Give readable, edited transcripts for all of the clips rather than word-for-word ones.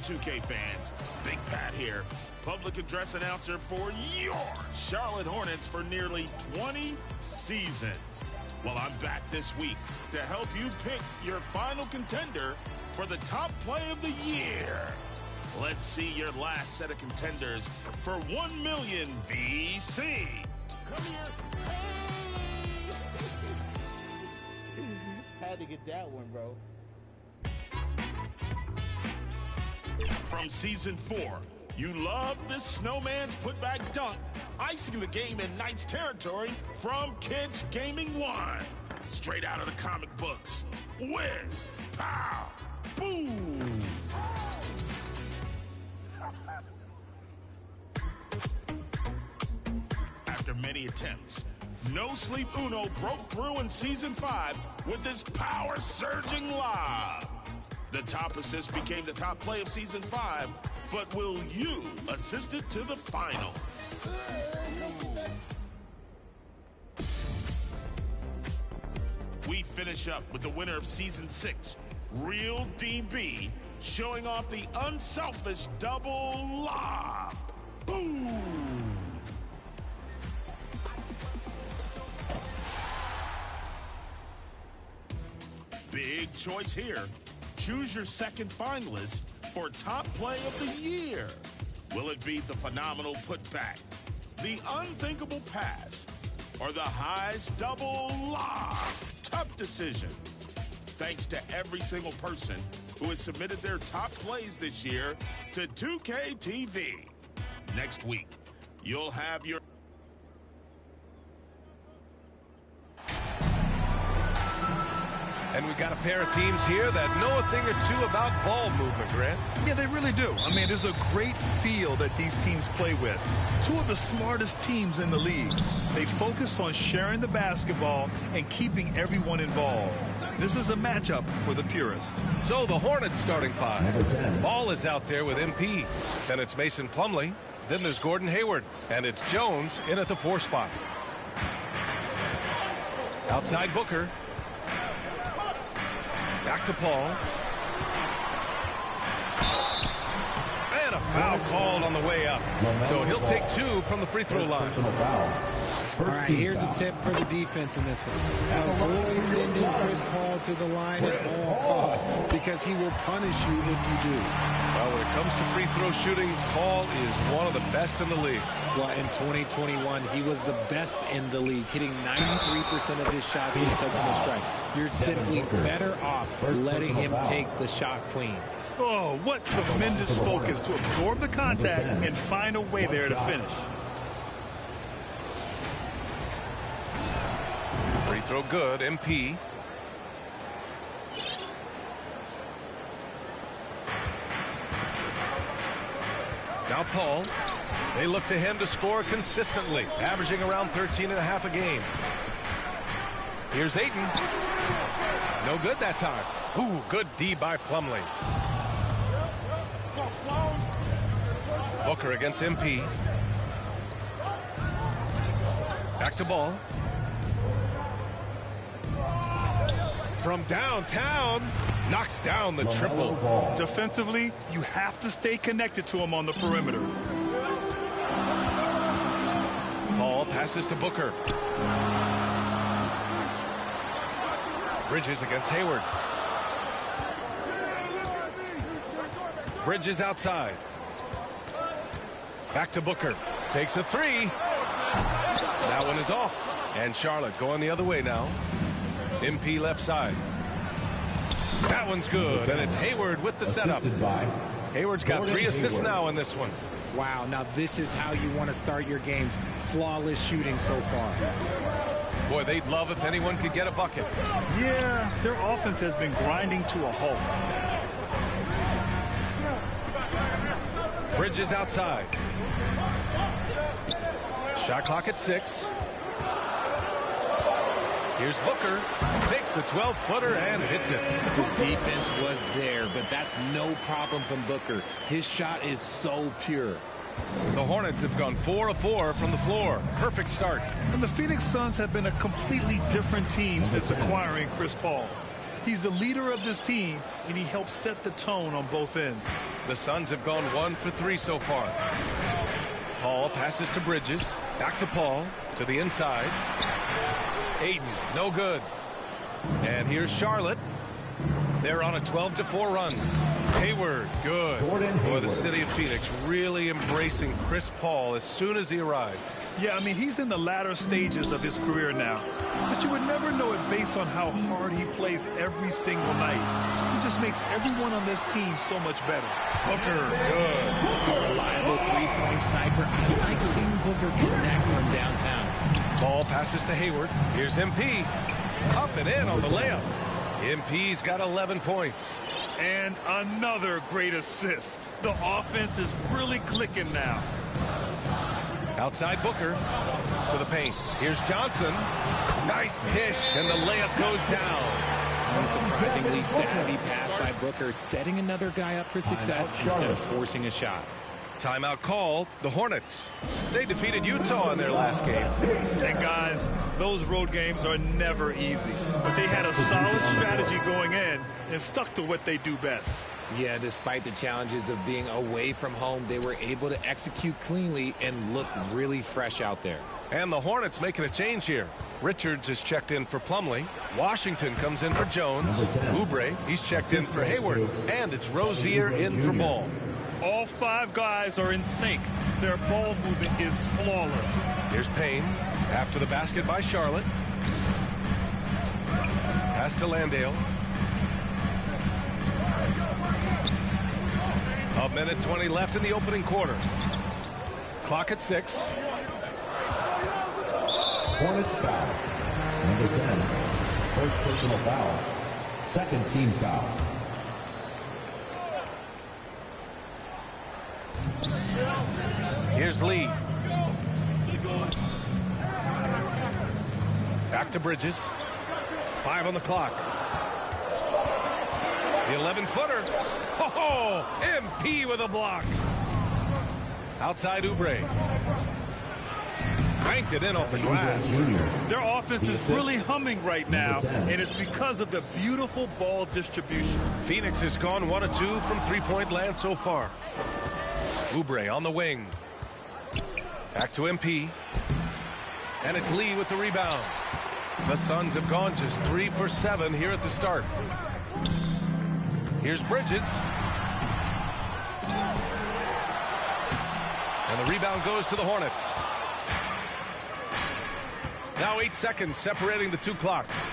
2K fans? Big Pat here, public address announcer for your Charlotte Hornets for nearly 20 seasons. Well, I'm back this week to help you pick your final contender for the top play of the year. Let's see your last set of contenders for 1 million VC. Come here. Hey. Had to get that one, bro. From Season 4, you love this snowman's putback dunk, icing the game in Knights territory from Kids Gaming 1. Straight out of the comic books. Whiz, pow, boom. After many attempts, No Sleep Uno broke through in Season 5 with his power-surging lob. The top assist became the top play of Season 5, but will you assist it to the final? We finish up with the winner of Season 6, Real DB, showing off the unselfish double lob. Boom! Big choice here. Choose your second finalist for top play of the year. Will it be the phenomenal putback, the unthinkable pass, or the highest double lob? Tough decision. Thanks to every single person who has submitted their top plays this year to 2K TV. Next week, you'll have your... And we've got a pair of teams here that know a thing or two about ball movement, Grant. Yeah, they really do. I mean, there's a great feel that these teams play with. Two of the smartest teams in the league. They focus on sharing the basketball and keeping everyone involved. This is a matchup for the purist. So the Hornets starting five. Ball is out there with MP. Then it's Mason Plumlee. Then there's Gordon Hayward. And it's Jones in at the 4 spot. Outside Booker. Back to Paul. And a foul called on the way up. So he'll take 2 from the free throw line. All right, here's a tip for the defense in this one. Avoid sending Chris Paul to the line at all costs because he will punish you if you do. Well, when it comes to free throw shooting, Paul is one of the best in the league. Well, in 2021, he was the best in the league, hitting 93% of his shots he took from the strike. You're simply better off letting him take the shot clean. Oh, what tremendous focus to absorb the contact and find a way there to finish. Free throw good, MP. Now Paul. They look to him to score consistently, averaging around 13.5 a game. Here's Ayton. No good that time. Ooh, good D by Plumlee. Booker against MP. Back to Ball. From downtown, knocks down the triple. Defensively, you have to stay connected to him on the perimeter. Paul passes to Booker. Bridges against Hayward. Bridges outside. Back to Booker. Takes a 3. That one is off. And Charlotte going the other way now. MP left side. That one's good, and it's Hayward with the setup. Hayward's got 3 assists now in this one. Wow, now this is how you want to start your games. Flawless shooting so far. Boy, they'd love if anyone could get a bucket. Yeah, their offense has been grinding to a halt. Bridges outside. Shot clock at 6. Here's Booker. Takes the 12-footer and hits it. The defense was there, but that's no problem from Booker. His shot is so pure. The Hornets have gone 4 of 4 from the floor. Perfect start. And the Phoenix Suns have been a completely different team since acquiring Chris Paul. He's the leader of this team, and he helps set the tone on both ends. The Suns have gone 1 for 3 so far. Paul passes to Bridges. Back to Paul. To the inside. Ayton, no good. And here's Charlotte. They're on a 12-4 run. Hayward, good. Boy, the city of Phoenix really embracing Chris Paul as soon as he arrived. Yeah, I mean, he's in the latter stages of his career now. But you would never know it based on how hard he plays every single night. He just makes everyone on this team so much better. Booker, good. A reliable three-point sniper. I like seeing Booker connect from downtown. Ball passes to Hayward. Here's MP. Up and in on the layup. MP's got 11 points. And another great assist. The offense is really clicking now. Outside Booker to the paint. Here's Johnson. Nice dish, and the layup goes down. Unsurprisingly savvy pass by Booker, setting another guy up for success instead of forcing a shot. Timeout called. The Hornets. They defeated Utah in their last game. And guys, those road games are never easy. But they had a solid strategy going in and stuck to what they do best. Yeah, despite the challenges of being away from home, they were able to execute cleanly and look really fresh out there. And the Hornets making a change here. Richards is checked in for Plumlee. Washington comes in for Jones. Oubre, he's checked in for Hayward. And it's Rozier in for Ball. All 5 guys are in sync. Their ball movement is flawless. Here's Payne. After the basket by Charlotte. Pass to Landale. A minute 20 left in the opening quarter. Clock at 6. Hornets foul. Number 10. First personal foul. Second team foul. Here's Lee. Back to Bridges. 5 on the clock. The 11-footer. Oh, MP with a block. Outside Oubre. Cranked it in off the glass. Their offense is really humming right now, and it's because of the beautiful ball distribution. Phoenix has gone 1 of 2 from three-point land so far. Oubre on the wing. Back to MP. And it's Lee with the rebound. The Suns have gone just 3 for 7 here at the start. Here's Bridges. And the rebound goes to the Hornets. Now 8 seconds separating the 2 clocks.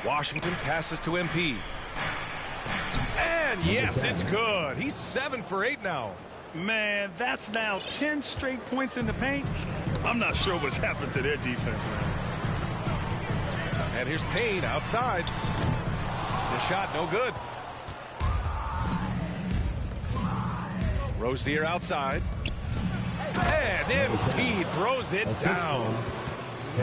Washington passes to MP. And yes, it's good. He's 7 for 8 now. Man, that's now 10 straight points in the paint. I'm not sure what's happened to their defense, man. And here's Payne outside. The shot no good. Rozier outside. And MP throws it down.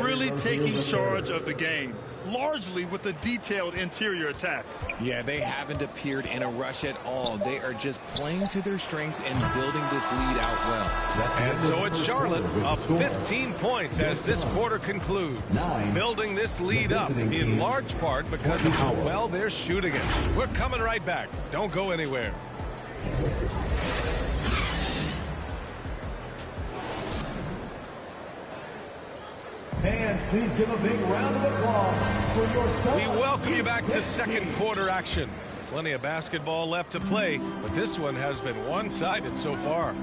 Really taking charge of the game, largely with a detailed interior attack. Yeah, they haven't appeared in a rush at all. They are just playing to their strengths and building this lead out well. And so it's Charlotte up 15 points as this quarter concludes. Building this lead up in large part because of how well they're shooting it. We're coming right back. Don't go anywhere. Fans, please give a big round of applause for your We welcome you back to second quarter action. Plenty of basketball left to play, but this one has been one-sided so far.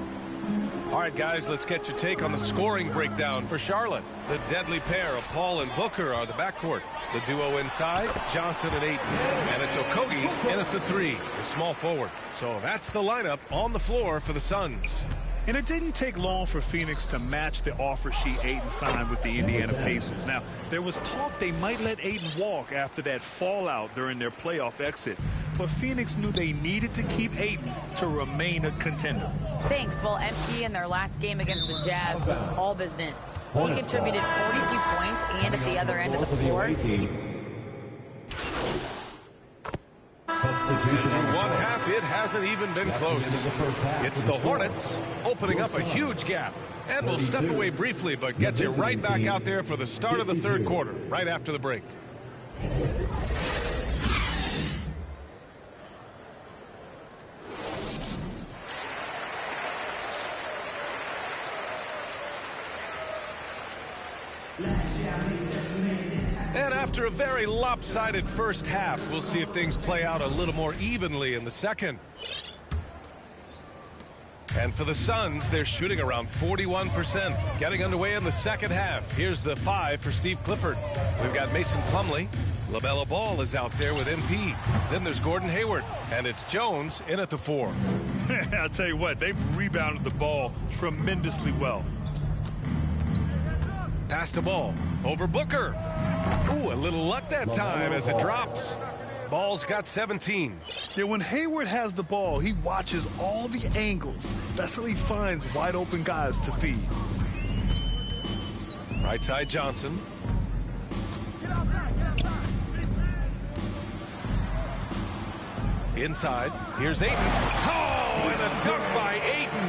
All right, guys, let's get your take on the scoring breakdown for Charlotte. The deadly pair of Paul and Booker are the backcourt. The duo inside, Johnson and Ayton. And it's Okogie in at the 3, the small forward. So that's the lineup on the floor for the Suns. And it didn't take long for Phoenix to match the offer sheet Ayton signed with the Indiana Pacers. Now, there was talk they might let Ayton walk after that fallout during their playoff exit. But Phoenix knew they needed to keep Ayton to remain a contender. Thanks. Well, MP in their last game against the Jazz was all business. He contributed 42 points, and at the other end of the floor, Through one half, it hasn't even been close. It's the Hornets opening up a huge gap. And we'll step away briefly, but get you right back out there for the start of the third quarter, right after the break. And after a very lopsided first half, we'll see if things play out a little more evenly in the second. And for the Suns, they're shooting around 41%. Getting underway in the second half. Here's the 5 for Steve Clifford. We've got Mason Plumlee. LaMelo Ball is out there with MP. Then there's Gordon Hayward. And it's Jones in at the 4. I'll tell you what, they've rebounded the ball tremendously well. Pass the ball over Booker. Ooh, a little luck that time as it drops. Ball's got 17. Yeah, when Hayward has the ball, he watches all the angles. That's how he finds wide open guys to feed. Right side Johnson. Inside, here's Ayton. Oh, and a dunk by Ayton.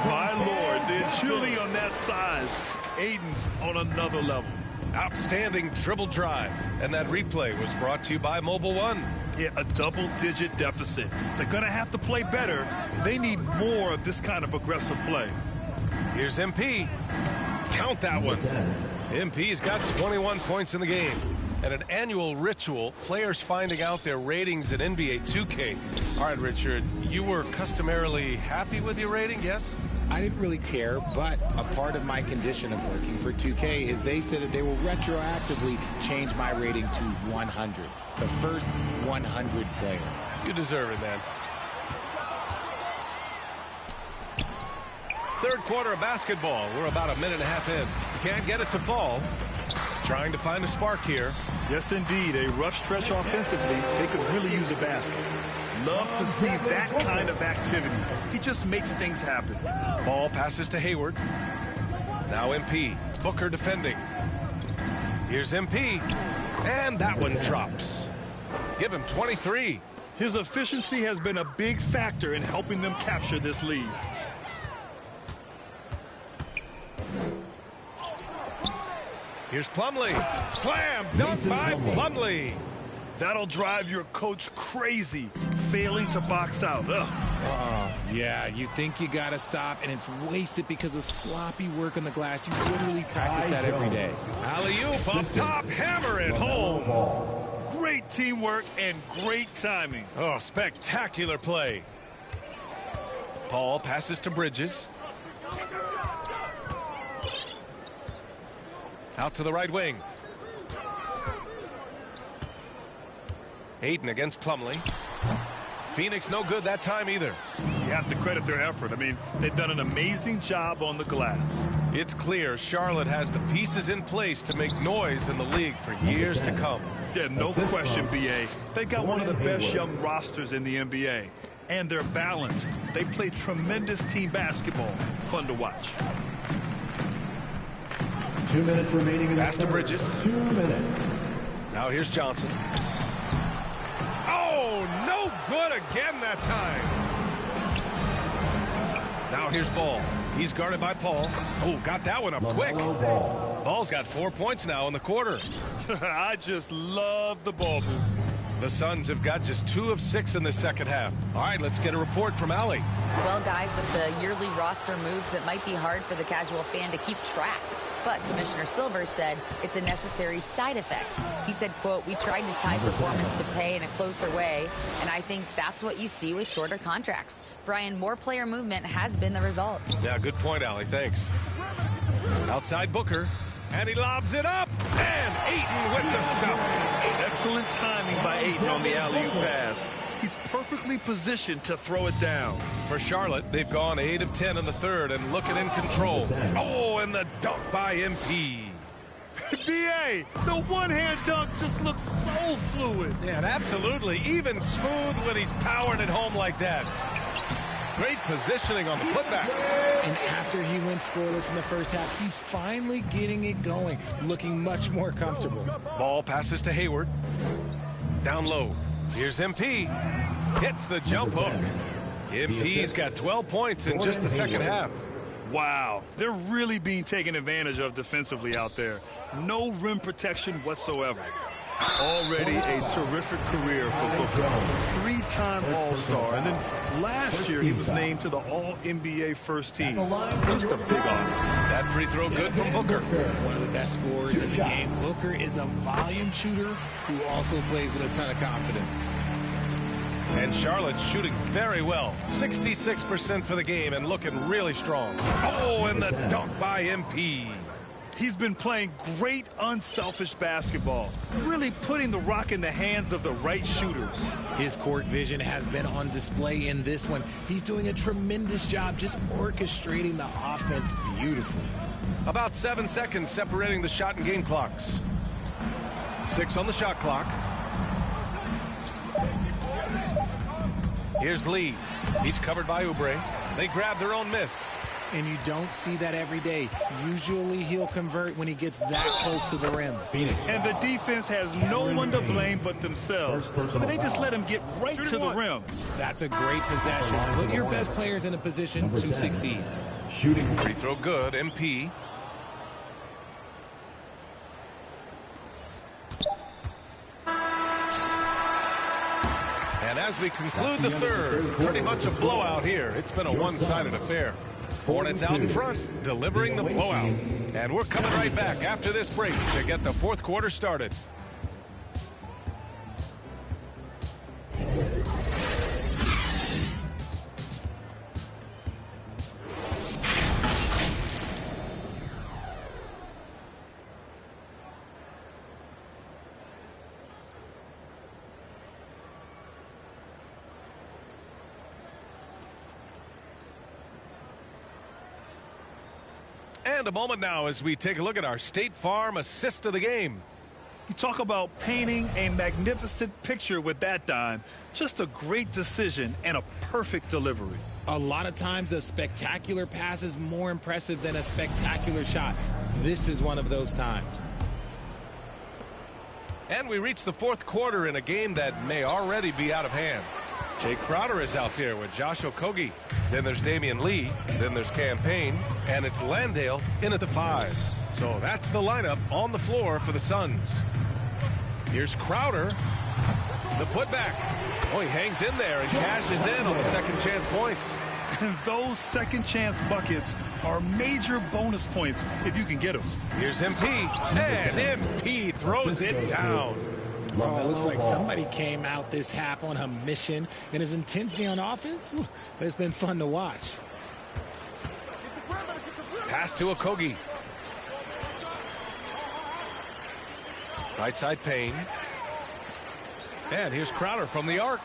My Lord, the agility on that size. Ayton's on another level. Outstanding dribble drive. And that replay was brought to you by Mobile One. Yeah, a double-digit deficit. They're going to have to play better. They need more of this kind of aggressive play. Here's MP. Count that one. MP's got 21 points in the game. And an annual ritual, players finding out their ratings in NBA2K. All right, Richard, you were customarily happy with your rating, yes? I didn't really care, but a part of my condition of working for 2K is they said that they will retroactively change my rating to 100. The first 100 player. You deserve it, man. Third quarter of basketball. We're about a minute and a half in. Can't get it to fall. Trying to find a spark here. Yes, indeed. A rough stretch offensively. They could really use a basket. Love to see that kind of activity. He just makes things happen. Ball passes to Hayward. Now MP. Booker defending. Here's MP. And that one drops. Give him 23. His efficiency has been a big factor in helping them capture this lead. Here's Plumlee. Slam dunk by Plumlee. That'll drive your coach crazy, failing to box out. Yeah, you think you got to stop, and it's wasted because of sloppy work on the glass. You literally practice that every day. Alley-oop up top, hammer it home. Great teamwork and great timing. Oh, spectacular play. Paul passes to Bridges. Out to the right wing. Ayton against Plumlee. Phoenix no good that time either. You have to credit their effort. I mean, they've done an amazing job on the glass. It's clear Charlotte has the pieces in place to make noise in the league for years to come. Yeah, no question, B.A. They got one of the best young rosters in the NBA. And they're balanced. They play tremendous team basketball. Fun to watch. 2 minutes remaining in the Pass to Bridges. 2 minutes. Now here's Johnson. Oh, no good again that time. Now here's Ball. He's guarded by Paul. Oh, got that one up quick. Ball's got 4 points now in the quarter. I just love the ball movement. The Suns have got just 2 of 6 in the second half. All right, let's get a report from Allie. Well, guys, with the yearly roster moves, it might be hard for the casual fan to keep track. But Commissioner Silver said it's a necessary side effect. He said, quote, "We tried to tie performance to pay in a closer way, and I think that's what you see with shorter contracts." Brian, more player movement has been the result. Yeah, good point, Allie. Thanks. Outside Booker, and he lobs it up, and Ayton with the stuff. Excellent timing by Ayton on the alley-oop pass. He's perfectly positioned to throw it down. For Charlotte, they've gone 8 of 10 in the third and looking in control. Oh, and the dunk by MP. B.A., the one-hand dunk just looks so fluid. Yeah, and absolutely. Even smooth when he's powering it home like that. Great positioning on the putback. And after he went scoreless in the first half, he's finally getting it going, looking much more comfortable. Ball passes to Hayward. Down low. Here's MP. Hits the jump hook. MP's got 12 points in just the second half. Wow, they're really being taken advantage of defensively out there. No rim protection whatsoever. Already a terrific career for Booker. 3-time All-Star. And then last year he was named to the All-NBA first team. Just a big honor. That free throw good from Booker. One of the best scorers in the game. Booker is a volume shooter who also plays with a ton of confidence. And Charlotte's shooting very well. 66% for the game and looking really strong. Oh, and the dunk by MP. He's been playing great unselfish basketball, really putting the rock in the hands of the right shooters. His court vision has been on display in this one. He's doing a tremendous job just orchestrating the offense beautifully. About 7 seconds separating the shot and game clocks. 6 on the shot clock. Here's Lee. He's covered by Oubre. They grab their own miss. And you don't see that every day. Usually he'll convert when he gets that close to the rim. And the defense has no one to blame but themselves. But they just let him get right to the rim. That's a great possession. Put your best players in a position to succeed. Shooting. Free throw good, MP. And as we conclude the third, pretty much a blowout here. It's been a one-sided affair. Hornets out in front, delivering the blowout. And we're coming right back after this break to get the fourth quarter started. And a moment now as we take a look at our State Farm assist of the game. You talk about painting a magnificent picture with that dime. Just a great decision and a perfect delivery. A lot of times a spectacular pass is more impressive than a spectacular shot. This is one of those times. And we reach the fourth quarter in a game that may already be out of hand. Jay Crowder is out there with Josh Okogie. Then there's Damian Lee. Then there's Campaign. And it's Landale in at the 5. So that's the lineup on the floor for the Suns. Here's Crowder. The putback. Oh, he hangs in there and cashes in on the second chance points. And those second chance buckets are major bonus points if you can get them. Here's MP. And MP throws it down. Oh, it looks like somebody came out this half on a mission, and his intensity on offense, it's been fun to watch. Pass to Okogie. Right side Payne. And here's Crowder from the arc.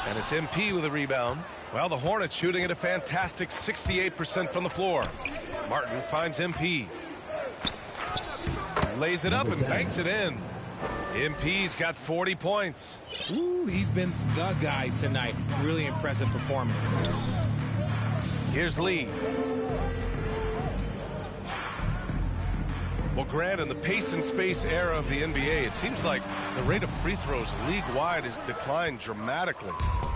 And it's MP with a rebound. Well, the Hornets shooting at a fantastic 68% from the floor. Martin finds MP. Lays it up and banks it in. MP's got 40 points. Ooh, he's been the guy tonight. Really impressive performance. Here's Lee. Well, Grant, in the pace and space era of the NBA, it seems like the rate of free throws league-wide has declined dramatically.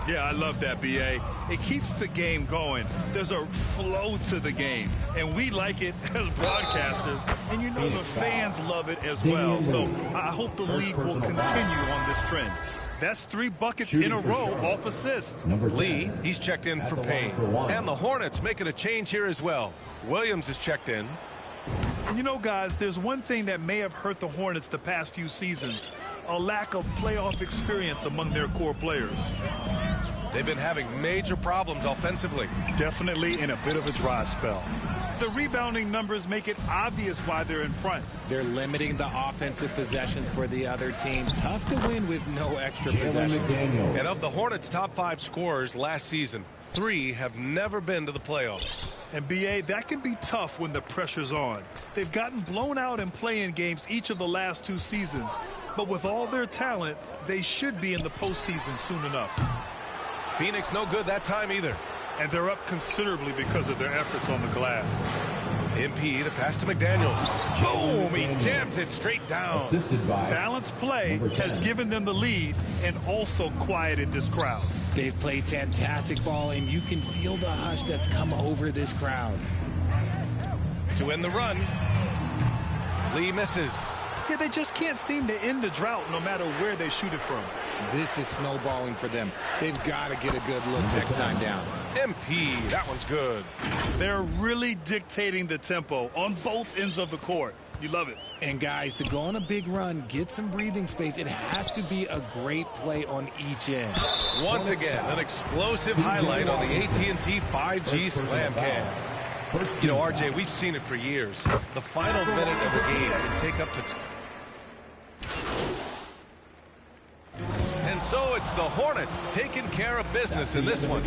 Yeah, I love that, B.A. It keeps the game going. There's a flow to the game, and we like it as broadcasters, and you know the fans love it as well. So I hope the league will continue on this trend. That's 3 buckets in a row off assist. Lee, he's checked in for Payne. And the Hornets making a change here as well. Williams is checked in. And you know, guys, there's one thing that may have hurt the Hornets the past few seasons, a lack of playoff experience among their core players. They've been having major problems offensively. Definitely in a bit of a dry spell. The rebounding numbers make it obvious why they're in front. They're limiting the offensive possessions for the other team. Tough to win with no extra possessions. And of the Hornets' top 5 scorers last season, 3 have never been to the playoffs. And, B.A., that can be tough when the pressure's on. They've gotten blown out in play-in games each of the last 2 seasons. But with all their talent, they should be in the postseason soon enough. Phoenix no good that time either. And they're up considerably because of their efforts on the glass. MP to pass to McDaniels. Boom! He jams it straight down. Assisted by Balanced play has given them the lead and also quieted this crowd. They've played fantastic ball, and you can feel the hush that's come over this crowd. To end the run. Lee misses. Yeah, they just can't seem to end the drought no matter where they shoot it from. This is snowballing for them. They've got to get a good look next time down. MP, that one's good. They're really dictating the tempo on both ends of the court. You love it. And guys, to go on a big run, get some breathing space, it has to be a great play on each end. Once again, an explosive highlight on the AT&T 5G Slam Cam. You know, RJ, we've seen it for years. The final minute of the game can take up to... And so it's the Hornets taking care of business in this one.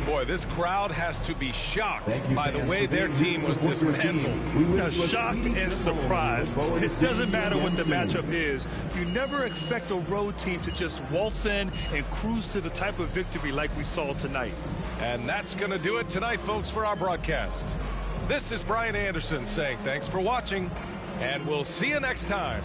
Boy, this crowd has to be shocked by the way their team was dismantled. Now, shocked and surprised. It doesn't matter what the matchup is. You never expect a road team to just waltz in and cruise to the type of victory like we saw tonight. And that's going to do it tonight, folks, for our broadcast. This is Brian Anderson saying thanks for watching, and we'll see you next time.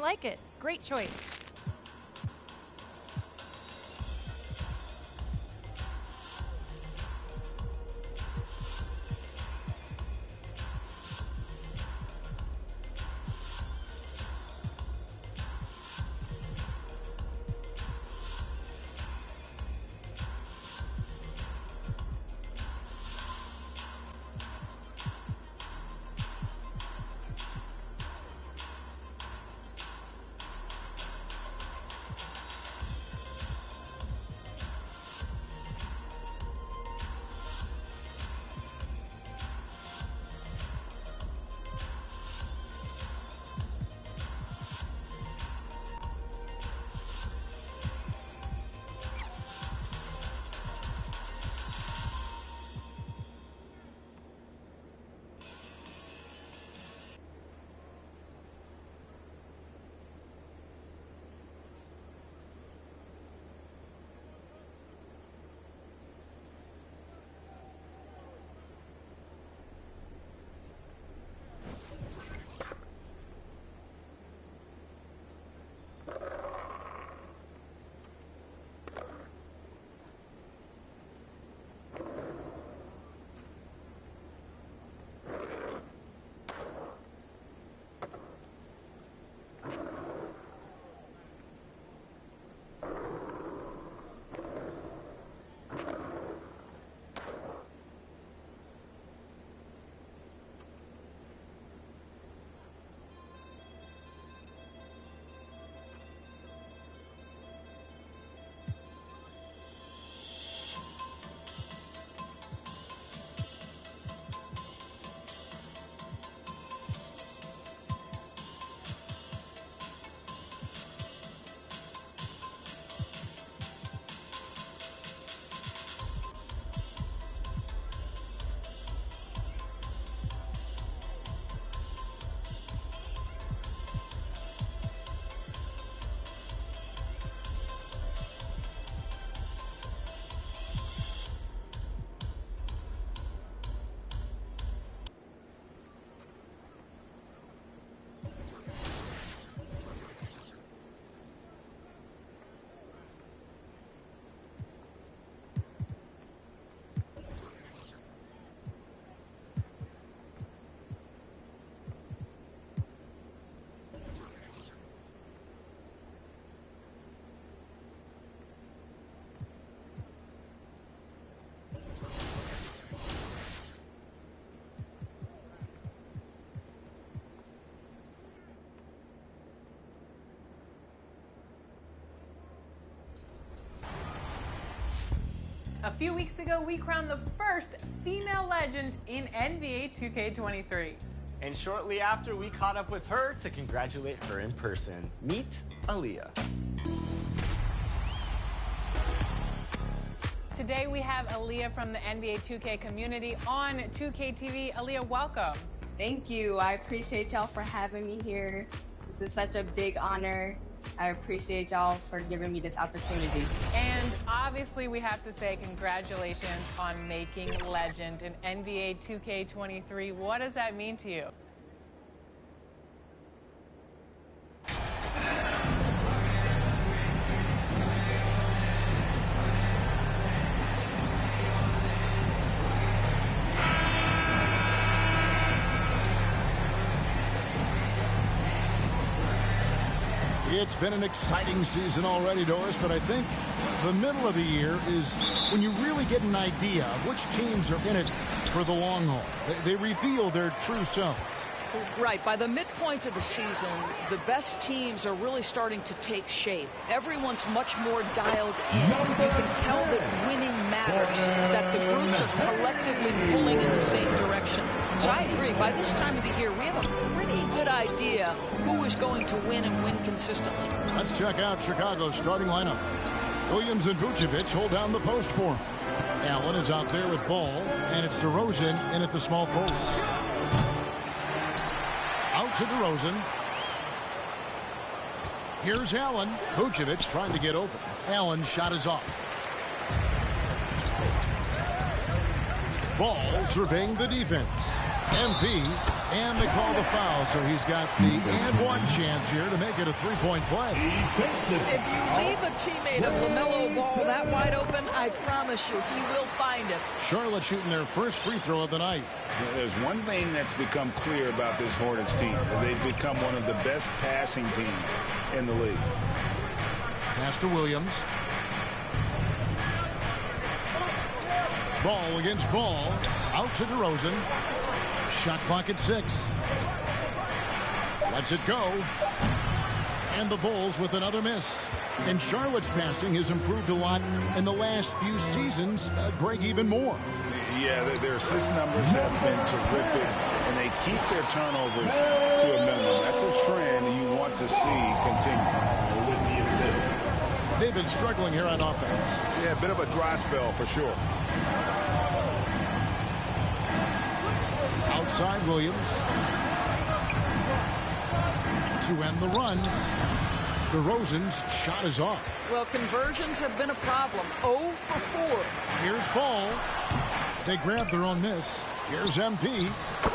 like it. Great choice. A few weeks ago, we crowned the first female legend in NBA 2K23. And shortly after, we caught up with her to congratulate her in person. Meet Aaliyah. Today, we have Aaliyah from the NBA 2K community on 2K TV. Aaliyah, welcome. Thank you. I appreciate y'all for having me here. This is such a big honor. I appreciate y'all for giving me this opportunity. And obviously, we have to say congratulations on making legend in NBA 2K23. What does that mean to you? It's been an exciting season already, Doris, but I think the middle of the year is when you really get an idea of which teams are in it for the long haul. They reveal their true selves. Right. By the midpoint of the season, the best teams are really starting to take shape. Everyone's much more dialed in. You can tell that winning matters, that the groups are collectively pulling in the same direction. So I agree. By this time of the year, we have a pretty good idea who is going to win and win consistently. Let's check out Chicago's starting lineup. Williams and Vucevic hold down the post for him. Allen is out there with ball, and it's DeRozan in at the small forward. Out to DeRozan. Here's Allen. Vucevic trying to get open. Allen's shot is off. Ball surveying the defense. MP And they call the foul, so he's got the and one chance here to make it a three-point play. If you leave a teammate of LaMelo Ball that wide open, I promise you he will find it. Charlotte shooting their first free throw of the night. There's one thing that's become clear about this Hornets team. They've become one of the best passing teams in the league. Pass to Williams. Ball against Ball. Out to DeRozan. Shot clock at 6. Lets it go. And the Bulls with another miss. And Charlotte's passing has improved a lot in the last few seasons. Greg, even more. Yeah, their assist numbers have been terrific, and they keep their turnovers to a minimum. That's a trend you want to see continue. They've been struggling here on offense. Yeah, a bit of a dry spell for sure. Outside Williams. To end the run. DeRozan's shot is off. Well, conversions have been a problem. 0 for 4. Here's Ball. They grab their own miss. Here's MP.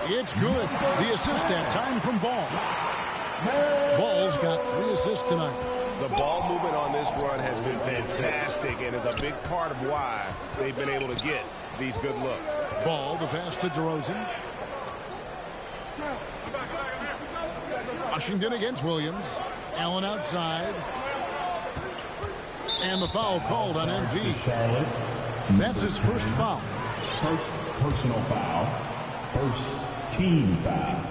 It's good. The assist that time from Ball. Ball's got 3 assists tonight. The ball movement on this run has been fantastic and is a big part of why they've been able to get these good looks. Ball, the pass to DeRozan. Washington against Williams. Allen outside. And the foul called on MP. That's his first foul. First personal foul. First team foul.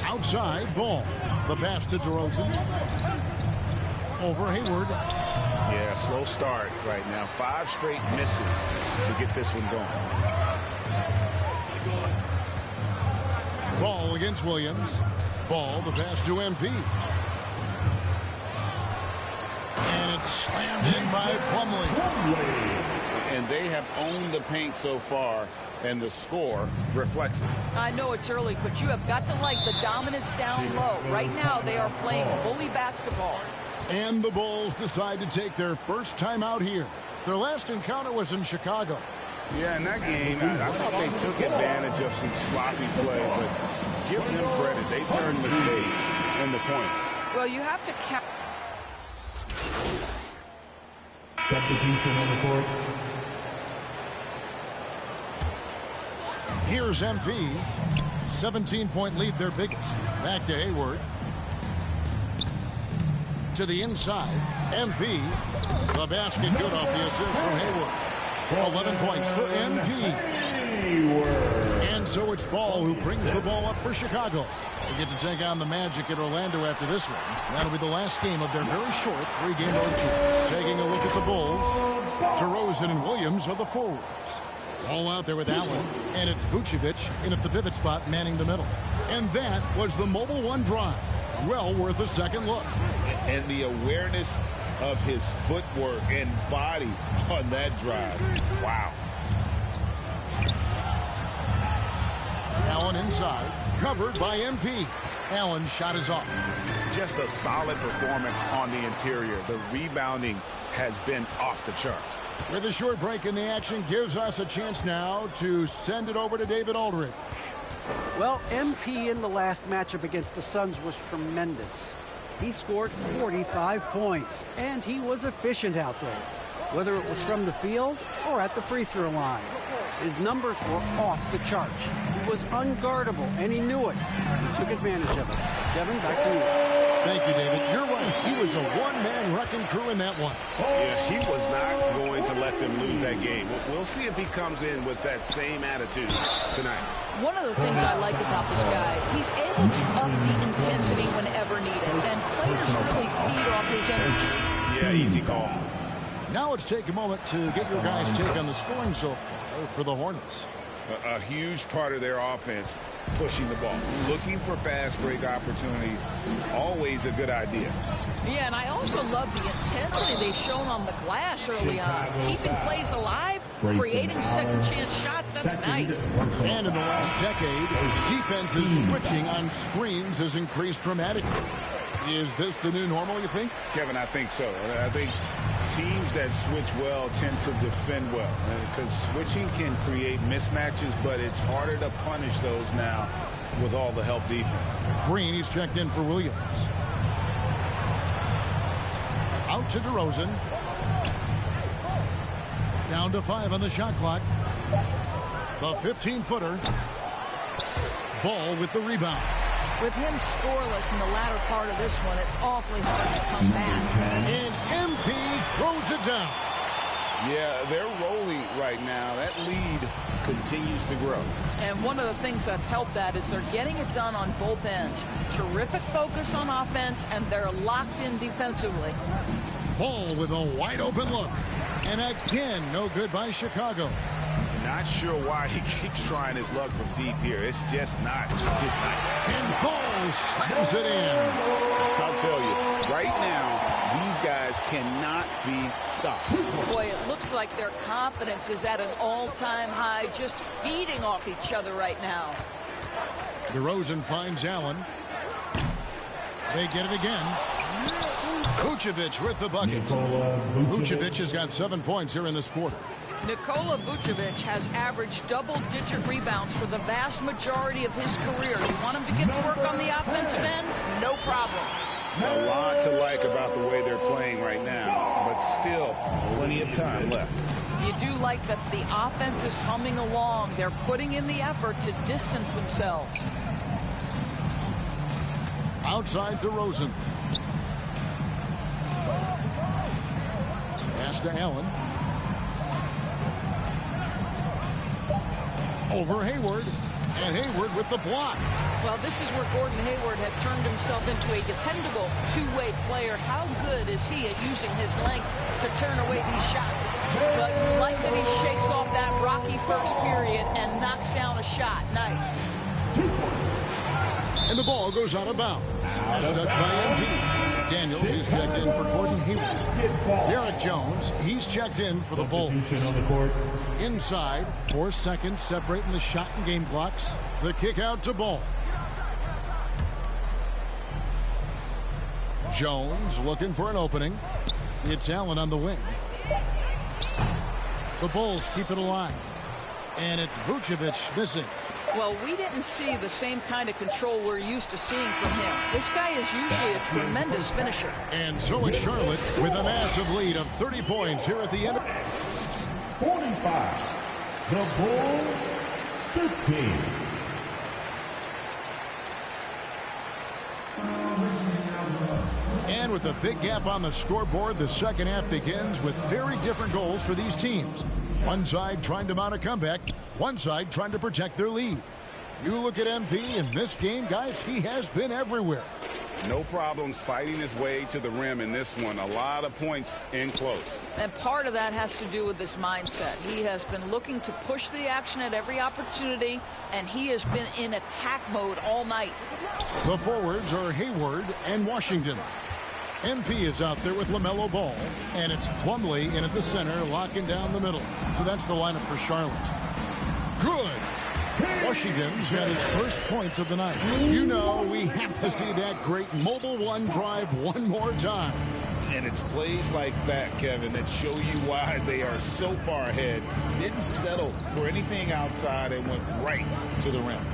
Outside, Ball. The pass to DeRozan. Over Hayward. Yeah, slow start right now. 5 straight misses to get this one going. Ball against Williams. Ball, the pass to MP. And it's slammed in by Plumlee. And they have owned the paint so far, and the score reflects it. I know it's early, but you have got to like the dominance down low. Right now, they are playing bully basketball. And the Bulls decide to take their first time out here. Their last encounter was in Chicago. Yeah, in that game, I thought they took advantage of some sloppy play, but give them credit. They turned mistakes into points. Well, you have to count. Substitution on the court. Here's MP. 17-point lead, their biggest. Back to Hayward. To the inside. MP. The basket good off the assist from Hayward. 11 points for MP. And so it's Ball who brings the ball up for Chicago. They get to take on the Magic at Orlando after this one. That'll be the last game of their very short 3-game road trip. Taking a look at the Bulls. DeRozan and Williams are the forwards. All out there with Allen. And it's Vucevic in at the pivot spot manning the middle. And that was the Mobile One drive. Well worth a second look. And the awareness of his footwork and body on that drive. Wow. Allen inside, covered by MP. Allen's shot is off. Just a solid performance on the interior. The rebounding has been off the charts. With a short break in the action, gives us a chance now to send it over to David Aldridge. Well, MP in the last matchup against the Suns was tremendous. He scored 45 points, and he was efficient out there, whether it was from the field or at the free throw line. His numbers were off the charts. He was unguardable, and he knew it. He took advantage of it. Kevin, back to you. Thank you, David. You're right. He was a one-man wrecking crew in that one. Yeah, he was not going to let them lose that game. We'll see if he comes in with that same attitude tonight. One of the things I like about this guy, he's able to up the intensity whenever needed, and players really feed off his energy. Yeah, easy call. Now let's take a moment to get your guys' take on the scoring so far for the Hornets. A huge part of their offense, pushing the ball. Looking for fast break opportunities, always a good idea. Yeah, and I also love the intensity they've shown on the glass early on. Keeping plays alive, creating second-chance shots, that's nice. And in the last decade, defenses switching on screens has increased dramatically. Is this the new normal, you think? Kevin, I think so. I think Teams that switch well tend to defend well because switching can create mismatches, but it's harder to punish those now with all the help defense. Green, he's checked in for Williams. Out to DeRozan. Down to 5 on the shot clock. The 15-footer. Ball with the rebound. With him scoreless in the latter part of this one, it's awfully hard to come back. And MP throws it down. Yeah, they're rolling right now. That lead continues to grow. And one of the things that's helped that is they're getting it done on both ends. Terrific focus on offense, and they're locked in defensively. Ball with a wide open look. And again, no good by Chicago. Not sure why he keeps trying his luck from deep here. It's just not his night. And Ball slams it in. I'll tell you, right now, these guys cannot be stopped. Boy, it looks like their confidence is at an all-time high, just feeding off each other right now. DeRozan finds Allen. They get it again. Vucevic with the bucket. Vucevic has got 7 points here in this quarter. Nikola Vucevic has averaged double-digit rebounds for the vast majority of his career. You want him to get to work on the offensive end? No problem. A lot to like about the way they're playing right now, but still plenty of time left. You do like that the offense is humming along. They're putting in the effort to distance themselves. Outside DeRozan. Pass to Allen. Over Hayward. And Hayward with the block. Well, this is where Gordon Hayward has turned himself into a dependable two-way player. How good is he at using his length to turn away these shots? But like that he shakes off that rocky first period and knocks down a shot. Nice. And the ball goes out of bounds. As touched by MP. Daniels is checked in for Gordon Hayward. Derek Jones, he's checked in for the Bulls. Inside, 4 seconds separating the shot and game clocks. The kick out to Ball. Jones looking for an opening. It's Allen on the wing. The Bulls keep it alive. And it's Vucevic missing. Well, we didn't see the same kind of control we're used to seeing from him. This guy is usually a tremendous finisher. And so is Charlotte with a massive lead of 30 points here at the end of 45. The Bulls 15. And with a big gap on the scoreboard, the second half begins with very different goals for these teams. One side trying to mount a comeback, one side trying to protect their lead. You look at MP in this game, guys, he has been everywhere. No problems fighting his way to the rim in this one. A lot of points in close. And part of that has to do with his mindset. He has been looking to push the action at every opportunity, and he has been in attack mode all night. The forwards are Hayward and Washington. MP is out there with LaMelo Ball, and it's Plumlee in at the center, locking down the middle. So that's the lineup for Charlotte. Good. Washington's got his first points of the night. You know, we have to see that great mobile one drive one more time. And it's plays like that, Kevin, that show you why they are so far ahead. Didn't settle for anything outside and went right to the rim.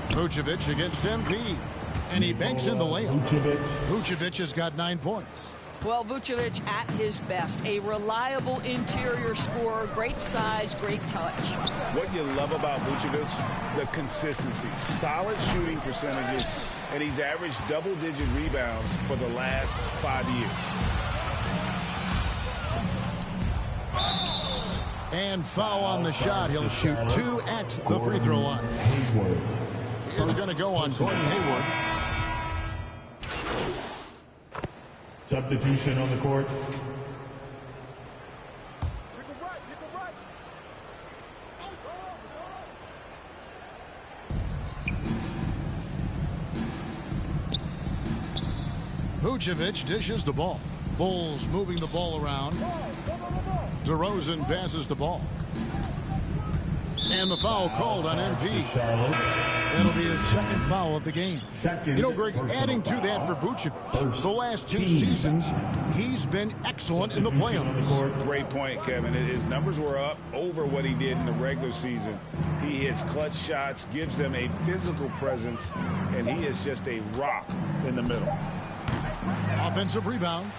Vucevic against MP. And he banks in the layup. Vucevic has got 9 points. Well, Vucevic at his best. A reliable interior scorer. Great size, great touch. What you love about Vucevic, the consistency. Solid shooting percentages, and he's averaged double-digit rebounds for the last 5 years. And foul on the shot. He'll shoot 2 at the free throw line. It's going to go on Gordon Hayward. Substitution on the court. Vucevic dishes the ball. Bulls moving the ball around. DeRozan passes the ball. And the foul called on MP. That'll be his second foul of the game. You know, Greg, adding to that for Vucevic, the last two seasons, he's been excellent in the playoffs. Great point, Kevin. His numbers were up over what he did in the regular season. He hits clutch shots, gives them a physical presence, and he is just a rock in the middle. Offensive rebound.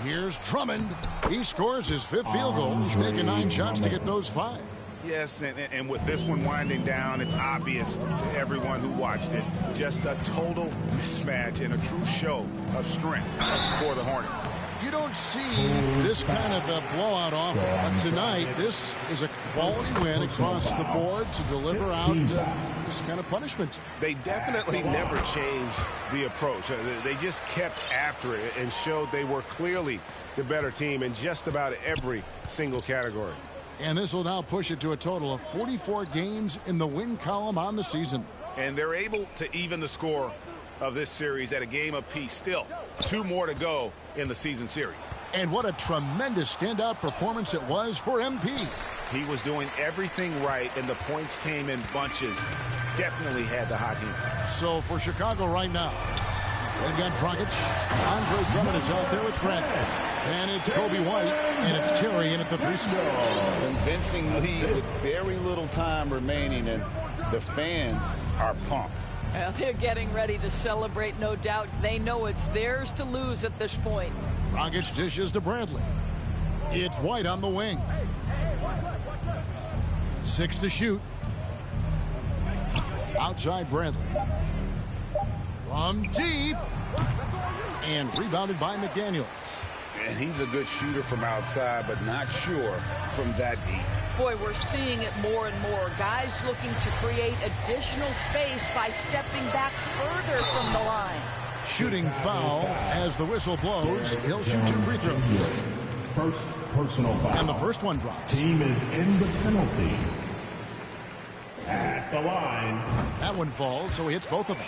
Here's Drummond. He scores his fifth field goal. He's taken 9 shots to get those 5. Yes, and with this one winding down, it's obvious to everyone who watched it. Just a total mismatch and a true show of strength for the Hornets. You don't see this kind of a blowout often, but tonight this is a quality win across the board to deliver out this kind of punishment. They definitely never changed the approach. They just kept after it and showed they were clearly the better team in just about every single category. And this will now push it to a total of 44 games in the win column on the season. And they're able to even the score of this series at a game apiece. Still 2 more to go in the season series. And what a tremendous standout performance it was for MP. He was doing everything right, and the points came in bunches. Definitely had the hot heat. So for Chicago right now, they've got Dragic. Andre Drummond is out there with Grant. And it's Kobe White, and it's Terry in at the 3 spot. Convincing lead with very little time remaining, and the fans are pumped. Well, they're getting ready to celebrate, no doubt. They know it's theirs to lose at this point. Dragic dishes to Bradley. It's White on the wing. 6 to shoot. Outside Bradley. From deep. And rebounded by McDaniels. And he's a good shooter from outside, but not sure from that deep. Boy, we're seeing it more and more. Guys looking to create additional space by stepping back further from the line. Shooting foul as the whistle blows. He'll shoot 2 free throws. First personal foul. And the first one drops. Team is in the penalty. At the line. That one falls, so he hits both of them.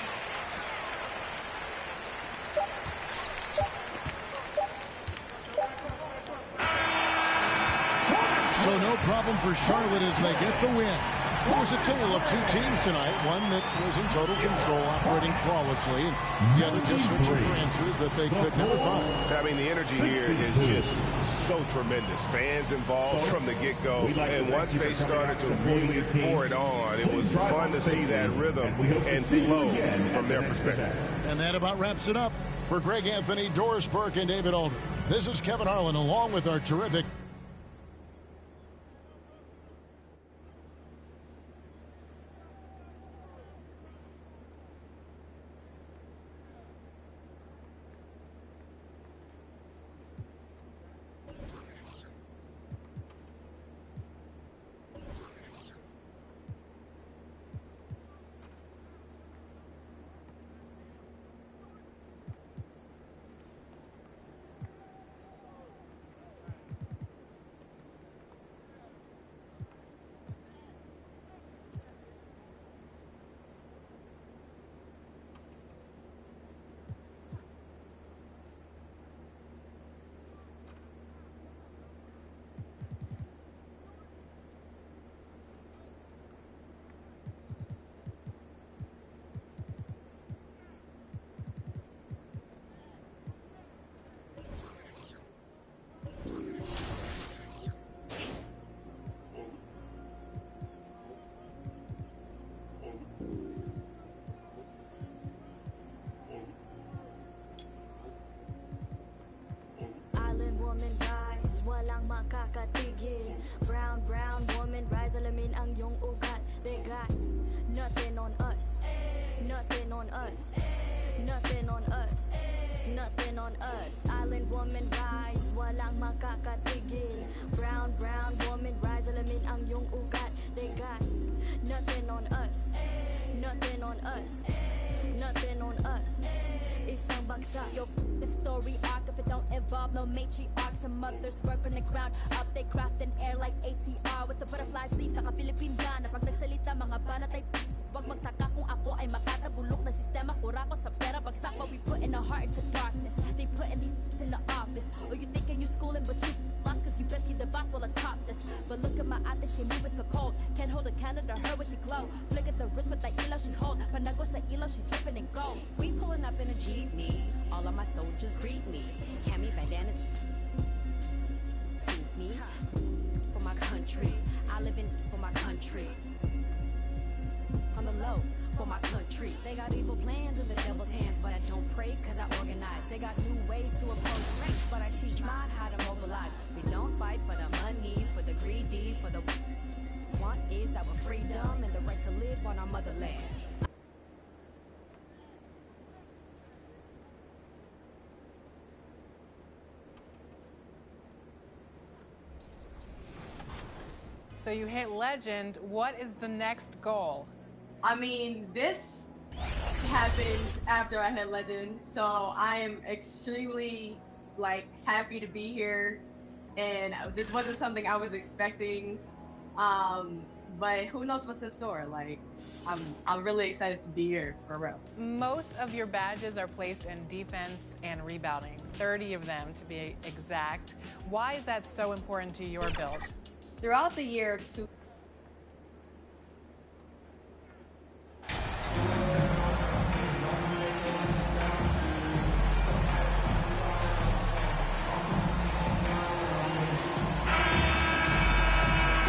So no problem for Charlotte as they get the win. It was a tale of 2 teams tonight. One that was in total control, operating flawlessly, and the other just searching for answers that they could never find. I mean, the energy here is just so tremendous. Fans involved from the get-go, and once they started to really pour it on, it was fun to see that rhythm and flow from their perspective. And that about wraps it up. For Greg Anthony, Doris Burke, and David Aldridge, this is Kevin Harlan along with our terrific woman rise, walang makakatigil. Brown woman rise, alamin ang iyong ugat. They got nothing on us, nothing on us, nothing on us, nothing on us. Island woman rise, walang makakatigil. Brown woman rise, alamin ang iyong ugat. They got nothing on us, nothing on us, nothing on us. Isang bagsak, yo, the story arc. If it don't involve no matriarch, some mothers work from the ground up. They craft an air like ATR with the butterfly sleeves. Naka-Philippine na pag nagsalita, mga banat ay Wag magtaka kung ako ay makatabulok na sistema. Kurakot sa pera, bagsak, but we put in our heart into darkness. They putting these in the office. Oh, you thinking you schooling, but you lost cause you best the boss while I top this. But look at my ate, she moving so cold. Can't hold a candle to her when she glow. Flick at the wrist with that elo she hold. Panago sa elo, she dripping in gold. We pulling up in a jeepney. All of my soldiers greet me. Cami bandanas see me. For my country, I live in for my country. On the low, for my country. They got evil plans in the devil's hands, but I don't pray cause I organize. They got new ways to oppose strength, but I teach mine how to mobilize. We don't fight for the money, for the greedy, for the want is our freedom and the right to live on our motherland. So you hit legend. What is the next goal? I mean, this happened after I hit legend, so I am extremely happy to be here. And this wasn't something I was expecting, but who knows what's in store? I'm really excited to be here for real. Most of your badges are placed in defense and rebounding, 30 of them to be exact. Why is that so important to your build? Throughout the year,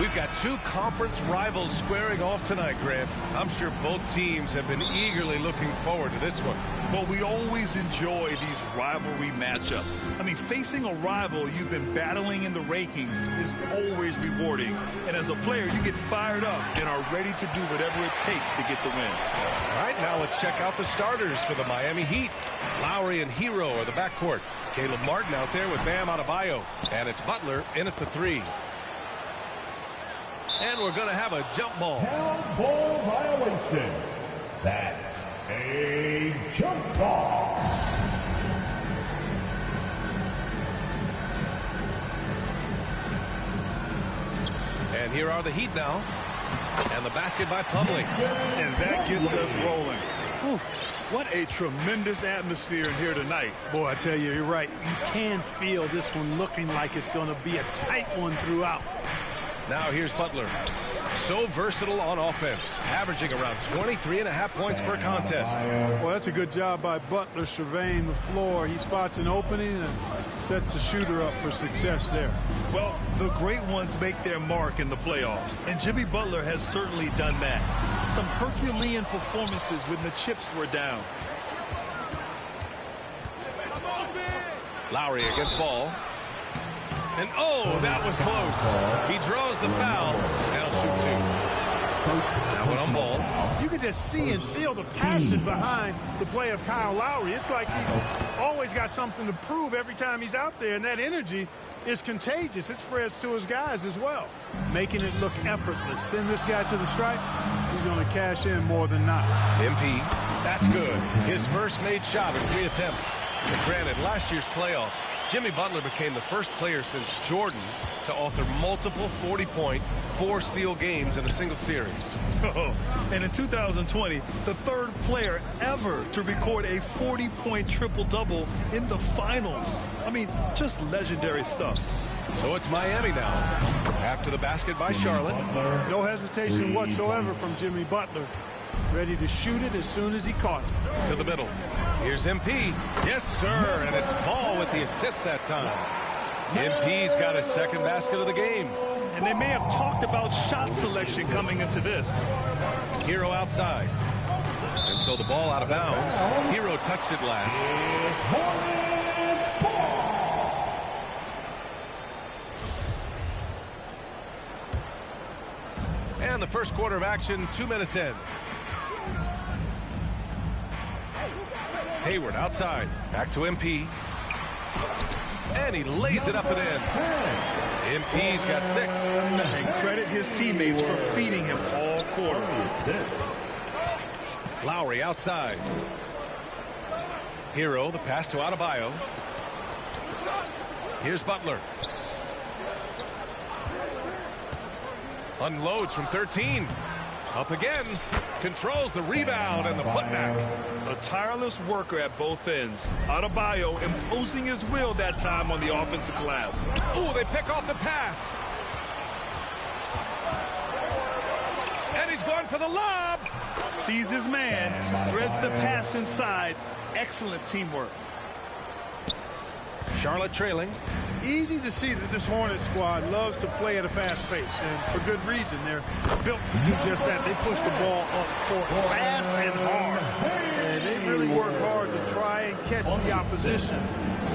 We've got two conference rivals squaring off tonight, Grant. I'm sure both teams have been eagerly looking forward to this one. But we always enjoy these rivalry matchups. I mean, facing a rival you've been battling in the rankings is always rewarding. And as a player, you get fired up and are ready to do whatever it takes to get the win. All right, now let's check out the starters for the Miami Heat. Lowry and Hero are the backcourt. Caleb Martin out there with Bam Adebayo. And it's Butler in at the 3. And we're going to have a jump ball. Ball violation. That's a jump ball. And here are the Heat now. And the basket by Plumlee. And that gets us rolling. Whew. What a tremendous atmosphere in here tonight. Boy, I tell you, you're right. You can feel this one looking like it's going to be a tight one throughout. Now here's Butler. So versatile on offense, averaging around 23.5 points per contest. Well, that's a good job by Butler surveying the floor. He spots an opening and sets the shooter up for success there. Well, the great ones make their mark in the playoffs, and Jimmy Butler has certainly done that. Some Herculean performances when the chips were down. Lowry against Ball. And oh, that was close. He draws the foul. That'll shoot 2. That one on Ball. You can just see and feel the passion behind the play of Kyle Lowry. It's like he's always got something to prove every time he's out there, and that energy is contagious. It spreads to his guys as well, making it look effortless. Send this guy to the stripe, he's going to cash in more than not. MP, that's good. His first made shot in 3 attempts. And granted, last year's playoffs, Jimmy Butler became the first player since Jordan to author multiple 40-point, 4-steal games in a single series. And in 2020, the third player ever to record a 40-point triple-double in the finals. I mean, just legendary stuff. So it's Miami now, after the basket by Charlotte. No hesitation whatsoever from Jimmy Butler. Ready to shoot it as soon as he caught it. To the middle. Here's MP. Yes, sir. And it's Ball with the assist that time. MP's got his second basket of the game. And they may have talked about shot selection coming into this. Hero outside. And so the ball out of bounds. Hero touched it last. And the first quarter of action, 2 minutes in. Hayward outside. Back to MP. And he lays it up and in. MP's got 6. And credit his teammates for feeding him all quarter. Lowry outside. Hero, the pass to Adebayo. Here's Butler. Unloads from 13. Up again. Controls the rebound and the putback. A tireless worker at both ends. Adebayo imposing his will that time on the offensive glass. Oh, they pick off the pass. And he's going for the lob. Sees his man, threads the pass inside. Excellent teamwork. Charlotte trailing. Easy to see that this Hornet squad loves to play at a fast pace, and for good reason. They're built to do just that. They push the ball up court fast and hard, and they really work hard to try and catch the opposition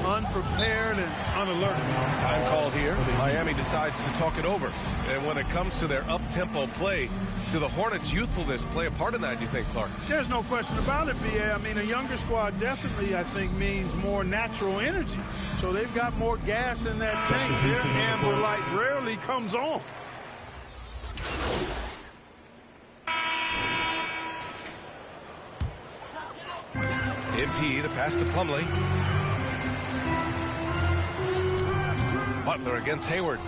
unprepared and unalerted. Time called here. Miami decides to talk it over. And when it comes to their up-tempo play, do the Hornets' youthfulness play a part in that, you think, Clark? There's no question about it, B.A. I mean, a younger squad definitely, I think, means more natural energy. So they've got more gas in that tank. Their amber light rarely comes on. MP, the pass to Plumlee. Butler against Hayward.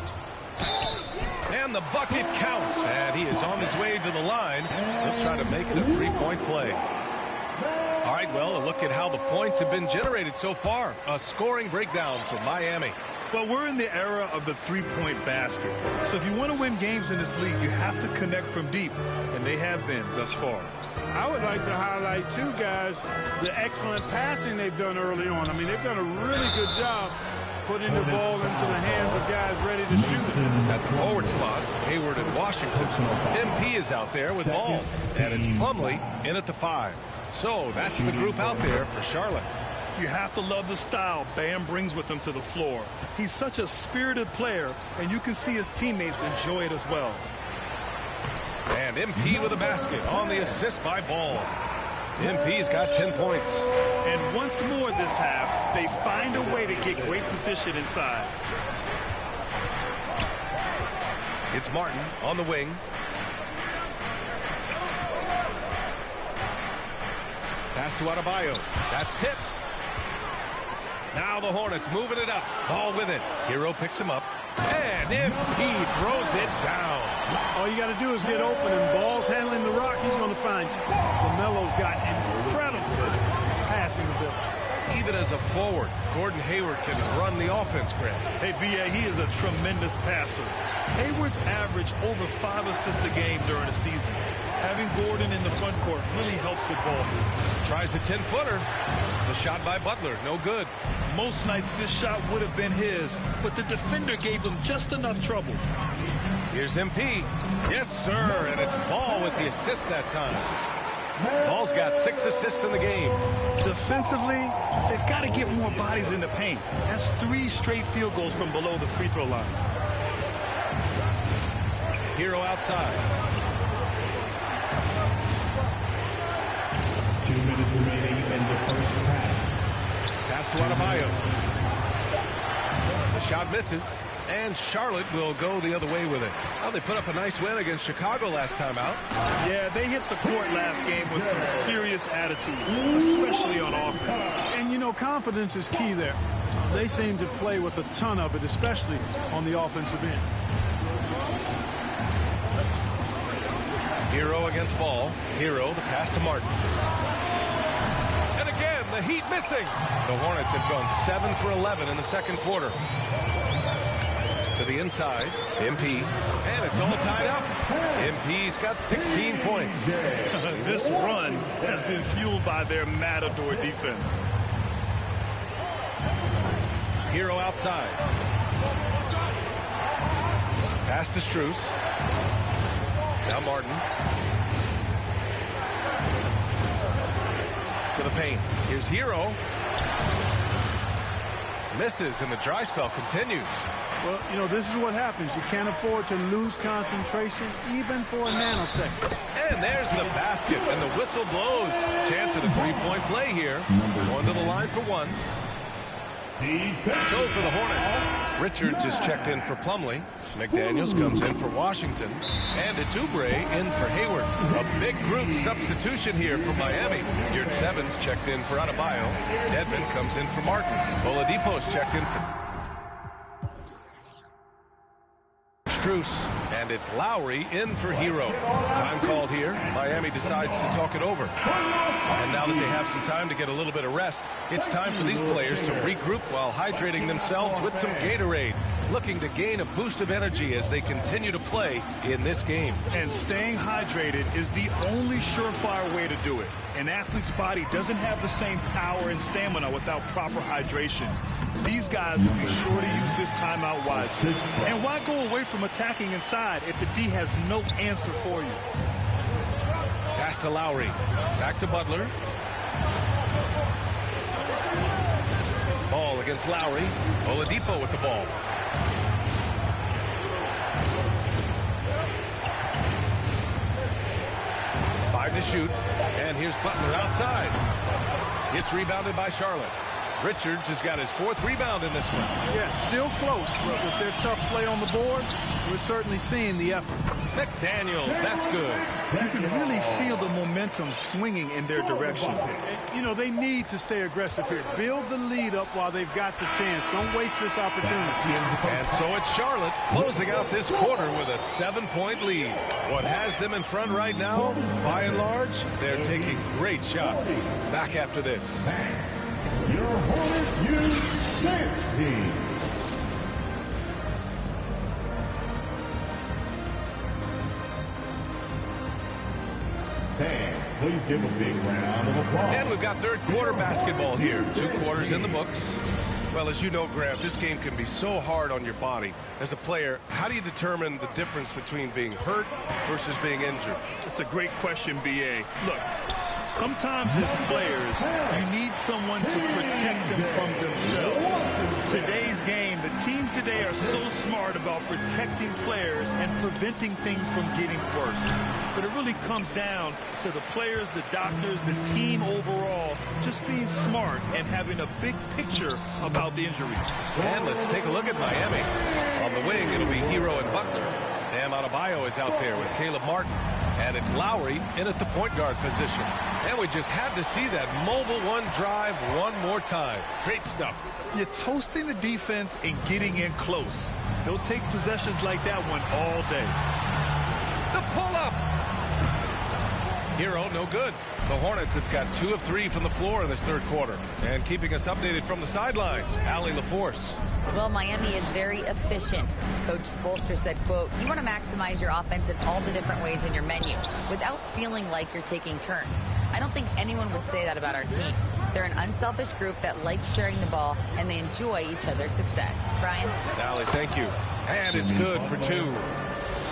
And the bucket counts. And he is on his way to the line. He'll try to make it a three-point play. All right, well, a look at how the points have been generated so far. A scoring breakdown for Miami. Well, we're in the era of the three-point basket. So if you want to win games in this league, you have to connect from deep. And they have been thus far. I would like to highlight, too, guys, the excellent passing they've done early on. I mean, they've done a really good job putting the ball into the hands of guys ready to shoot. At the forward spots, Hayward and Washington. MP is out there with ball. And it's Plumlee in at the 5. So that's the group out there for Charlotte. You have to love the style Bam brings with him to the floor. He's such a spirited player, and you can see his teammates enjoy it as well. And MP with a basket on the assist by Ball. MP's got 10 points. And once more this half, they find a way to get great position inside. It's Martin on the wing. Pass to Adebayo. That's tipped. Now the Hornets moving it up. Ball with it. Hero picks him up. And MP throws it down. All you got to do is get open, and Ball's handling the rock. He's going to find you. LaMelo's got incredible passing ability. Even as a forward, Gordon Hayward can run the offense, Grant. Hey, B.A., he is a tremendous passer. Hayward's averaged over 5 assists a game during the season. Having Gordon in the front court really helps with ball. Tries a 10-footer. The shot by Butler, no good. Most nights this shot would have been his, but the defender gave him just enough trouble. Here's MP. Yes, sir, and it's Ball with the assist that time. Ball's got 6 assists in the game. Defensively, they've got to get more bodies in the paint. That's 3 straight field goals from below the free throw line. Hero outside. 2 minutes remaining in the first half. Pass to Adebayo. The shot misses, and Charlotte will go the other way with it. Well, they put up a nice win against Chicago last time out. Yeah, they hit the court last game with some serious attitude, especially on offense. And, you know, confidence is key there. They seem to play with a ton of it, especially on the offensive end. Hero against Ball. Hero, the pass to Martin. And again, the Heat missing. The Hornets have gone 7 for 11 in the second quarter. To the inside, MP. And it's all tied up. MP's got 16 points. This run has been fueled by their matador defense. Hero outside. Pass to Strus. Now Martin. To the paint. Here's Hero. Misses, and the dry spell continues. Well, you know, this is what happens. You can't afford to lose concentration even for a nanosecond. And there's the basket, and the whistle blows. Chance at a three-point play here. Going to the line for one. So for the Hornets, Richards is checked in for Plumlee. McDaniels comes in for Washington. And it's Oubre in for Hayward. A big group substitution here for Miami. Yurt Sevens checked in for Adebayo. Dedmon comes in for Martin. Oladipo's checked in for Strus. And it's Lowry in for Hero. Time called here. Miami decides to talk it over. And now that they have some time to get a little bit of rest, it's time for these players to regroup while hydrating themselves with some Gatorade, looking to gain a boost of energy as they continue to play in this game. And staying hydrated is the only surefire way to do it. An athlete's body doesn't have the same power and stamina without proper hydration. These guys will be sure to use this timeout wisely. And why go away from attacking inside if the D has no answer for you? Pass to Lowry. Back to Butler. Ball against Lowry. Oladipo with the ball. Five to shoot. And here's Butler outside. It's rebounded by Charlotte. Richards has got his 4th rebound in this one. Yeah, still close, but with their tough play on the board, we're certainly seeing the effort. McDaniels, that's good. You can really feel the momentum swinging in their direction. You know, they need to stay aggressive here. Build the lead up while they've got the chance. Don't waste this opportunity. And so it's Charlotte closing out this quarter with a 7-point lead. What has them in front right now, by and large, they're taking great shots. Back after this. Your Hornet Youth Dance Team. Fans, please give a big round of applause. And we've got third quarter basketball here. 2 quarters in the books. Well, as you know, Graham, this game can be so hard on your body. As a player, how do you determine the difference between being hurt versus being injured? That's a great question, B.A. Look, sometimes as players, you need someone to protect them from themselves. Today's game, the teams today are so smart about protecting players and preventing things from getting worse. But it really comes down to the players, the doctors, the team overall, just being smart and having a big picture about the injuries. And let's take a look at Miami. On the wing, it'll be Hero and Butler. Bam Adebayo is out there with Caleb Martin. And it's Lowry in at the point guard position. And we just had to see that mobile one drive one more time. Great stuff. You're toasting the defense and getting in close. They'll take possessions like that one all day. The pull-up. Hero, no good. The Hornets have got 2 of 3 from the floor in this third quarter. And keeping us updated from the sideline, Allie LaForce. Well, Miami is very efficient. Coach Spoelstra said, quote, you want to maximize your offense in all the different ways in your menu without feeling like you're taking turns. I don't think anyone would say that about our team. They're an unselfish group that likes sharing the ball, and they enjoy each other's success. Brian? Allie, thank you. And it's good for 2.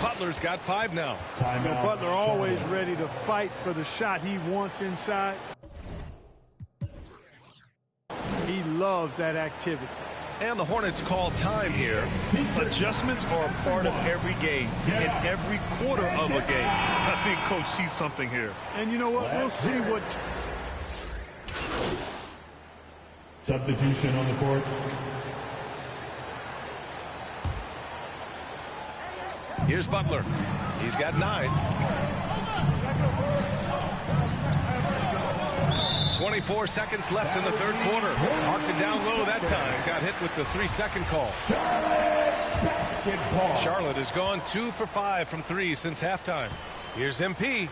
Butler's got 5 now. You know, Butler always ready to fight for the shot he wants inside. He loves that activity. And the Hornets call time here. Adjustments are a part of every game, in every quarter of a game. I think Coach sees something here. And you know what? We'll see what... Substitution on the court. Here's Butler. He's got 9. 24 seconds left in the third quarter. Marked it down low that time. Got hit with the 3-second call. Charlotte has gone 2 for 5 from 3 since halftime. Here's MP.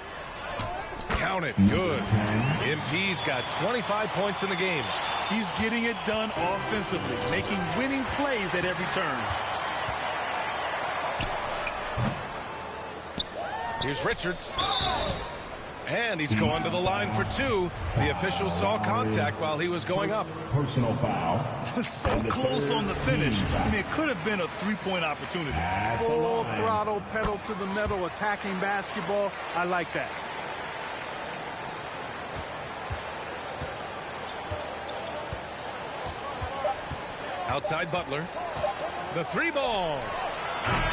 Count it. Good. MP's got 25 points in the game. He's getting it done offensively, making winning plays at every turn. Here's Richards. And he's going to the line for 2. The official saw contact while he was going up. Personal foul. So close on the finish. I mean, it could have been a 3-point opportunity. Full throttle, pedal to the metal, attacking basketball. I like that. Outside Butler. The 3-ball.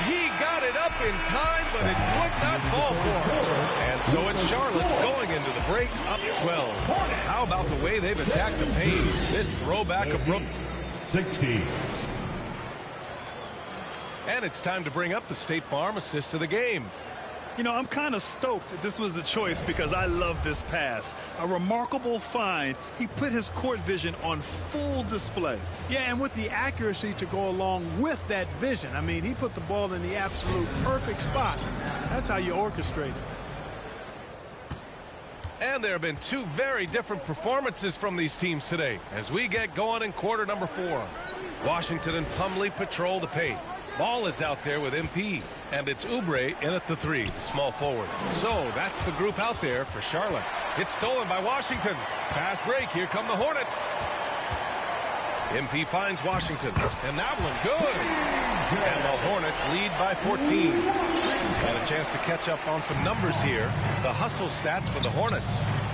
He got it up in time, but it would not fall for him. And so it's Charlotte going into the break up 12. How about the way they've attacked the paint? This throwback of Brook. 60. And it's time to bring up the State Farm assist of the game. You know, I'm kind of stoked that this was a choice because I love this pass. A remarkable find. He put his court vision on full display. Yeah, and with the accuracy to go along with that vision. I mean, he put the ball in the absolute perfect spot. That's how you orchestrate it. And there have been two very different performances from these teams today as we get going in quarter number 4. Washington and Plumlee patrol the paint. Ball is out there with MP, and it's Oubre in at the 3, small forward. So that's the group out there for Charlotte. It's stolen by Washington. Fast break. Here come the Hornets. MP finds Washington, and that one good. And the Hornets lead by 14. And a chance to catch up on some numbers here. The hustle stats for the Hornets.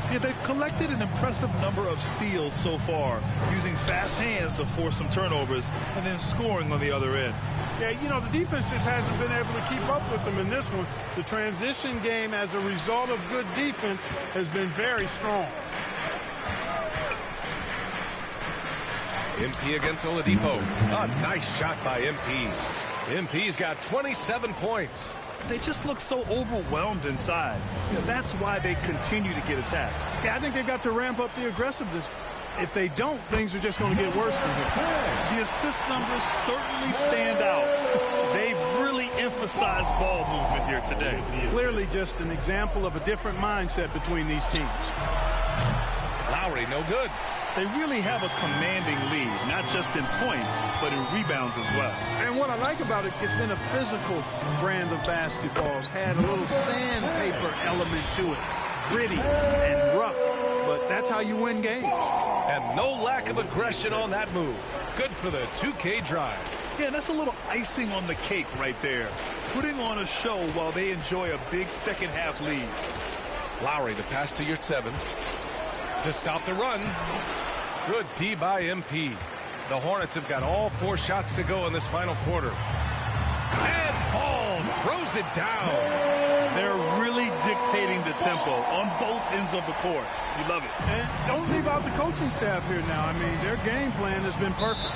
Yeah, they've collected an impressive number of steals so far, using fast hands to force some turnovers and then scoring on the other end. Yeah, you know, the defense just hasn't been able to keep up with them in this one. The transition game as a result of good defense has been very strong. MP against Oladipo. A nice shot by MP. MP's got 27 points. They just look so overwhelmed inside. That's why they continue to get attacked. Yeah, I think they've got to ramp up the aggressiveness. If they don't, things are just going to get worse from here. The assist numbers certainly stand out. They've really emphasized ball movement here today. Clearly just an example of a different mindset between these teams. Lowry, no good. They really have a commanding lead, not just in points, but in rebounds as well. And what I like about it, it's been a physical brand of basketball. It's had a little sandpaper element to it. Gritty and rough, but that's how you win games. And no lack of aggression on that move. Good for the 2K drive. Yeah, that's a little icing on the cake right there. Putting on a show while they enjoy a big second half lead. Lowry to pass to Yurtseven to stop the run. Good D by MP. The Hornets have got all 4 shots to go in this final quarter. And Ball throws it down. They're really dictating the tempo on both ends of the court. You love it. And don't leave out the coaching staff here now. I mean, their game plan has been perfect.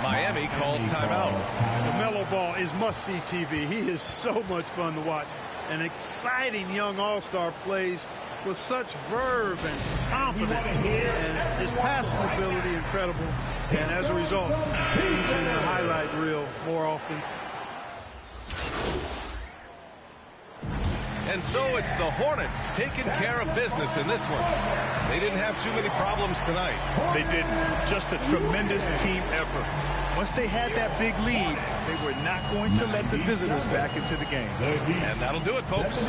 Miami calls timeout. LaMelo Ball is must-see TV. He is so much fun to watch. An exciting young all-star plays with such verve and confidence, and his passing ability incredible, and as a result, he's in the highlight reel more often. And so it's the Hornets taking care of business in this one. They didn't have too many problems tonight. They didn't. Just a tremendous team effort. Once they had that big lead, they were not going to let the visitors back into the game. And that'll do it, folks.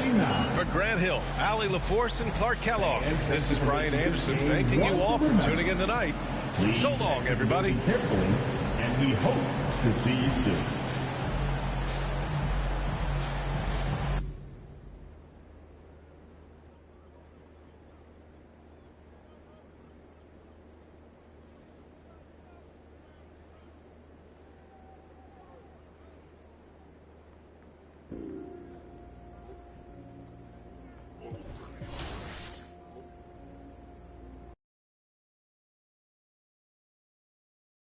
For Grant Hill, Allie LaForce, and Clark Kellogg, this is Brian Anderson thanking you all for tuning in tonight. So long, everybody. And we hope to see you soon.